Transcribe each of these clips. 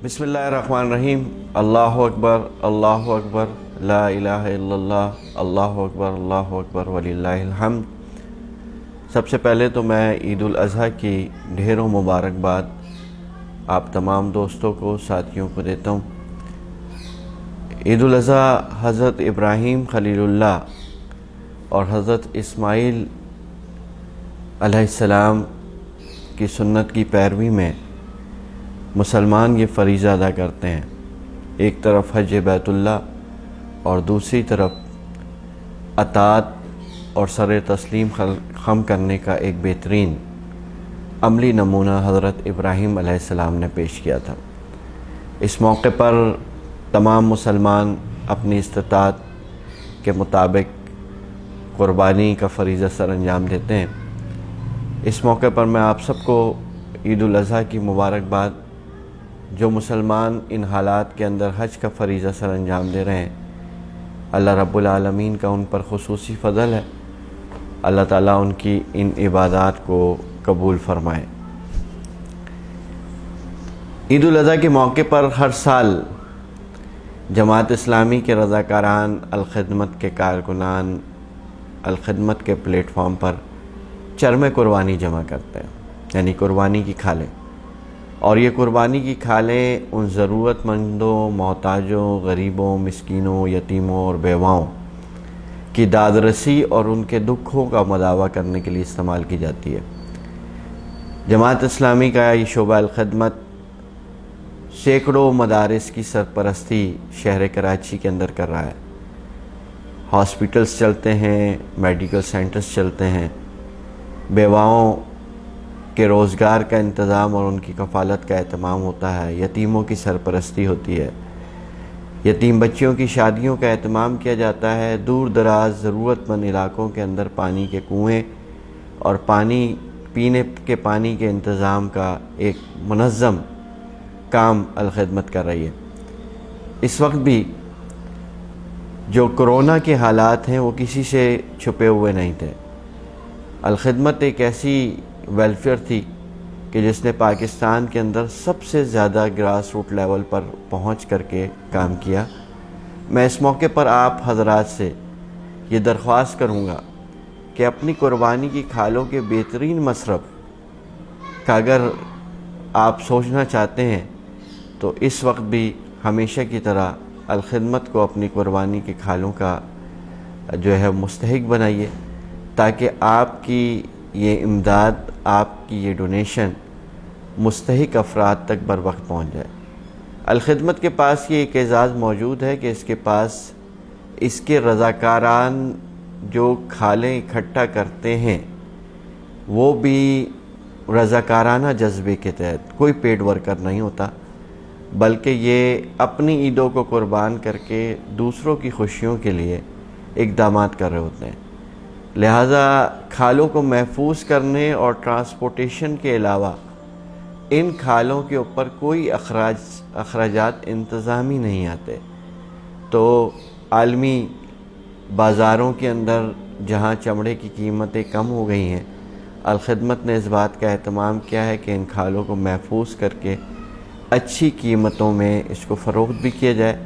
बिस्मिल्लाहिर्रहमानिर्रहीम। अल्लाहु अकबर ला इलाहा इल्लल्लाह अल्लाहु अकबर वलिल्लाहिल हम्द। सबसे पहले तो मैं ईद उल अज़हा की ढेरों मुबारकबाद आप तमाम दोस्तों को, साथियों को देता हूँ। ईद उल अज़हा हज़रत इब्राहीम खलीलुल्लाह और हज़रत इस्माईल अलैहिस्सलाम की सुन्नत की पैरवी में मुसलमान ये फ़रीज़ा अदा करते हैं। एक तरफ हज बैतुल्लाह और दूसरी तरफ अतात और सर तस्लीम खम करने का एक बेहतरीन अमली नमूना हज़रत इब्राहीम अलैहिस्सलाम ने पेश किया था। इस मौके पर तमाम मुसलमान अपनी इस्तिताअत के मुताबिक क़ुरबानी का फ़रीज़ा सर अंजाम देते हैं। इस मौके पर मैं आप सबको ईद उल अज़हा की मुबारकबाद। जो मुसलमान इन हालात के अंदर हज का फ़रीज़ा सर अंजाम दे रहे हैं, अल्लाह रब्बुल आलमीन का उन पर खुसूसी फ़ज़ल है। अल्लाह ताला उनकी इन इबादात को कबूल फ़रमाए। ईद उल अज़हा के मौके पर हर साल जमात इस्लामी के रज़ाकारान, अल-ख़िदमत के कारकुनान अल-ख़िदमत के प्लेटफॉर्म पर चरम कुर्बानी जमा करते हैं, यानी कुर्बानी की खालें। और ये कुर्बानी की खालें उन ज़रूरतमंदों, मोहताजों, गरीबों, मिस्कीनों, यतीमों और बेवाओं की दादरसी और उनके दुखों का मदावा करने के लिए इस्तेमाल की जाती है। जमात इस्लामी का ये शोबा अल-ख़िदमत सैकड़ों मदारिस की सरपरस्ती शहर कराची के अंदर कर रहा है। हॉस्पिटल्स चलते हैं, मेडिकल सेंटर्स चलते हैं, बेवाओं के रोज़गार का इंतज़ाम और उनकी कफ़ालत का एहतमाम होता है, यतीमों की सरपरस्ती होती है, यतीम बच्चियों की शादियों का एहतमाम किया जाता है। दूर दराज ज़रूरतमंद इलाक़ों के अंदर पानी के कुएँ और पीने के पानी के इंतज़ाम का एक मुनज़्ज़म काम अल-ख़िदमत कर रही है। इस वक्त भी जो कोरोना के हालात हैं वो किसी से छुपे हुए नहीं थे। अल-ख़िदमत एक ऐसी वेलफेयर थी कि जिसने पाकिस्तान के अंदर सबसे ज़्यादा ग्रास रूट लेवल पर पहुंच करके काम किया। मैं इस मौके पर आप हज़रात से ये दरख्वास्त करूंगा कि अपनी कुर्बानी की खालों के बेहतरीन मसरफ़ का अगर आप सोचना चाहते हैं तो इस वक्त भी हमेशा की तरह अल-ख़िदमत को अपनी कुर्बानी की खालों का जो है मुस्तहिक बनाइए, ताकि आपकी ये इमदाद, आपकी ये डोनेशन मुस्तहिक अफराद तक बर वक्त पहुँच जाए। अल-ख़िदमत के पास ये एक एज़ाज़ मौजूद है कि इसके पास इसके रज़ाकारान जो खालें इकट्ठा करते हैं वो भी रज़ाकाराना जज्बे के तहत, कोई पेड वर्कर नहीं होता, बल्कि ये अपनी ईदों को कुर्बान करके दूसरों की खुशियों के लिए इक़दामात कर रहे होते हैं। लिहाजा खालों को महफूज करने और ट्रांसपोर्टेशन के अलावा इन खालों के ऊपर कोई अखराजात इंतज़ामी नहीं आते। तो आलमी बाज़ारों के अंदर जहां चमड़े की कीमतें कम हो गई हैं, अल-ख़िदमत ने इस बात का एहतमाम किया है कि इन खालों को महफूज करके अच्छी कीमतों में इसको फ़रोख्त भी किया जाए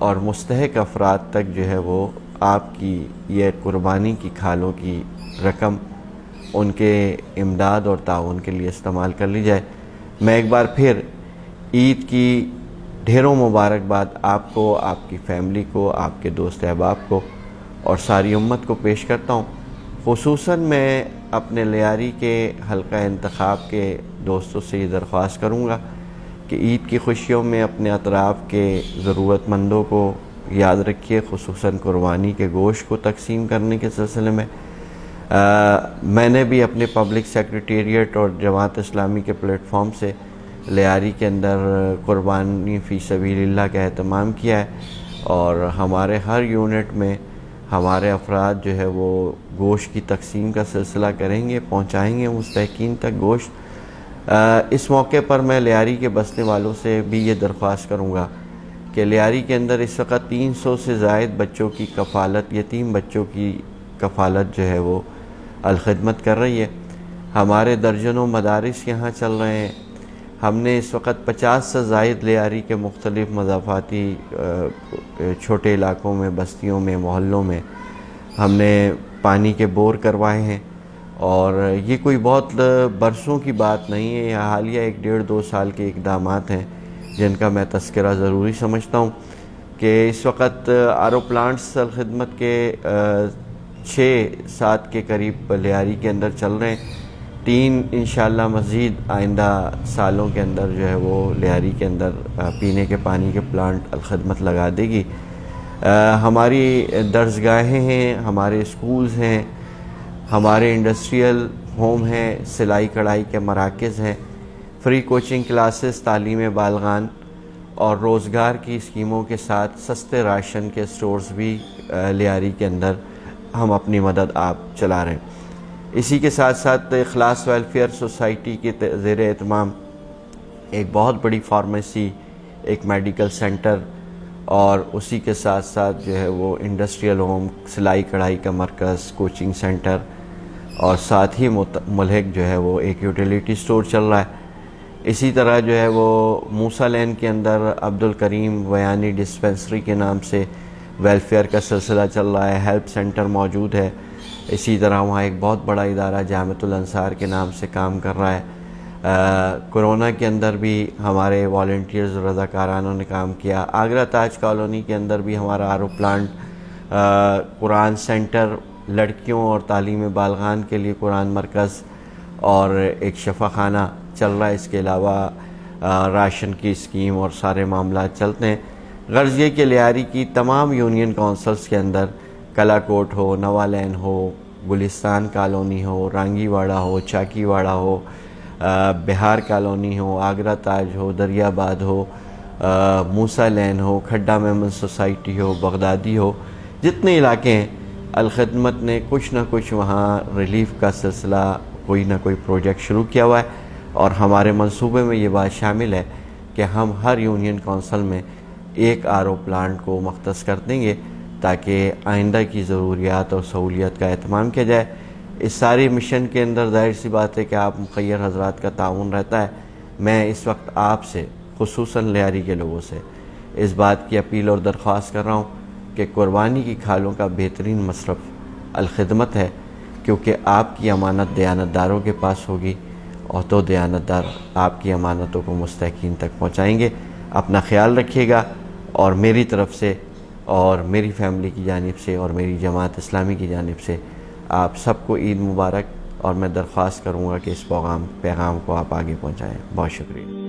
और मुस्तहिक अफराद तक जो है वो आपकी ये कुर्बानी की खालों की रकम उनके इमदाद और ताउन के लिए इस्तेमाल कर ली जाए। मैं एक बार फिर ईद की ढेरों मुबारकबाद आपको, आपकी फ़ैमिली को, आपके दोस्त अहबाब को और सारी उम्मत को पेश करता हूँ। ख़ुसूसन मैं अपने लियारी के हल्का इंतखाब के दोस्तों से ये दरख्वास्त करूँगा कि ईद की खुशियों में अपने अतराफ़ के ज़रूरतमंदों को याद रखिए, ख़ुसूसन कुर्बानी के गोश्त को तकसीम करने के सिलसिले में। मैंने भी अपने पब्लिक सेक्रेटेरिएट और जमात इस्लामी के प्लेटफॉर्म से लियारी के अंदर कुर्बानी फ़ी सबीलिल्लाह का एहतमाम किया है और हमारे हर यूनिट में हमारे अफराद जो है वो गोश्त की तकसीम का सिलसिला करेंगे, पहुँचाएँगे मुस्तहिकीन तक गोश्त। इस मौके पर मैं लियारी के बसने वालों से भी ये दरख्वास्त करूँगा कि लियारी के अंदर इस वक्त 300 से ज़ायद बच्चों की कफ़ालत, यतीम बच्चों की कफ़ालत जो है वो अल-ख़िदमत कर रही है। हमारे दर्जनों मदारिस यहाँ चल रहे हैं, ہم نے اس وقت 50 سے زائد لیاری کے مختلف مضافاتی چھوٹے علاقوں میں، بستیوں میں، محلوں میں ہم نے پانی کے بور کروائے ہیں، اور یہ کوئی بہت برسوں کی بات نہیں ہے، یہ حالیہ 1-1.5-2 سال کے اقدامات ہیں جن کا میں تذکرہ ضروری سمجھتا ہوں کہ اس وقت RO پلانٹس الخدمت کے 6-7 کے قریب لیاری کے اندر چل رہے ہیں، 3 انشاءاللہ مزید آئندہ سالوں کے اندر جو ہے وہ لیاری کے اندر پینے کے پانی کے پلانٹ الخدمت لگا دے گی۔ ہماری درسگاہیں ہیں، ہمارے اسکولز ہیں، ہمارے انڈسٹریل ہوم ہیں، سلائی کڑھائی کے مراکز ہیں، فری کوچنگ کلاسز، تعلیم بالغان اور روزگار کی اسکیموں کے ساتھ سستے راشن کے سٹورز بھی لیاری کے اندر ہم اپنی مدد آپ چلا رہے ہیں۔ اسی کے ساتھ ساتھ اخلاص ویلفیئر سوسائٹی کے زیر اہتمام ایک بہت بڑی فارمیسی، ایک میڈیکل سینٹر، اور اسی کے ساتھ ساتھ جو ہے وہ انڈسٹریل ہوم، سلائی کڑھائی کا مرکز، کوچنگ سینٹر، اور ساتھ ہی ملحق جو ہے وہ ایک یوٹیلیٹی سٹور چل رہا ہے۔ اسی طرح جو ہے وہ موسیٰ لین کے اندر عبدالکریم ویانی ڈسپنسری کے نام سے ویلفیئر کا سلسلہ چل رہا ہے، ہیلپ سینٹر موجود ہے۔ اسی طرح وہاں ایک بہت بڑا ادارہ جامعۃ الانصار کے نام سے کام کر رہا ہے۔ کورونا کے اندر بھی ہمارے والنٹیئرز رضاکارانوں نے کام کیا۔ آگرہ تاج کالونی کے اندر بھی ہمارا RO پلانٹ، قرآن سینٹر، لڑکیوں اور تعلیم بالغان کے لیے قرآن مرکز اور ایک شفا خانہ چل رہا ہے۔ اس کے علاوہ راشن کی اسکیم اور سارے معاملات چلتے ہیں۔ غرض یہ کہ لیاری کی تمام یونین کونسلز کے اندر کلا کوٹ ہو، نوا لین ہو، گلستان کالونی ہو، رانگی واڑہ ہو، چاکی واڑہ ہو، بہار کالونی ہو، آگرہ تاج ہو، دریا آباد ہو، موسیٰ لین ہو، کھڈا میمن سوسائٹی ہو، بغدادی ہو، جتنے علاقے ہیں، الخدمت نے کچھ نہ کچھ وہاں ریلیف کا سلسلہ، کوئی نہ کوئی پروجیکٹ شروع کیا ہوا ہے، اور ہمارے منصوبے میں یہ بات شامل ہے کہ ہم ہر یونین کونسل میں ایک RO پلانٹ کو مختص کر دیں گے تاکہ آئندہ کی ضروریات اور سہولیات کا اہتمام کیا جائے۔ اس سارے مشن کے اندر ظاہر سی بات ہے کہ آپ مخیر حضرات کا تعاون رہتا ہے۔ میں اس وقت آپ سے، خصوصاً لیاری کے لوگوں سے، اس بات کی اپیل اور درخواست کر رہا ہوں کہ قربانی کی کھالوں کا بہترین مصرف الخدمت ہے، کیونکہ آپ کی امانت دیانتداروں کے پاس ہوگی، اور تو دیانتدار آپ کی امانتوں کو مستحقین تک پہنچائیں گے۔ اپنا خیال رکھیے گا، اور میری طرف سے اور میری فیملی کی جانب سے اور میری جماعت اسلامی کی جانب سے آپ سب کو عید مبارک، اور میں درخواست کروں گا کہ اس پیغام کو آپ آگے پہنچائیں۔ بہت شکریہ۔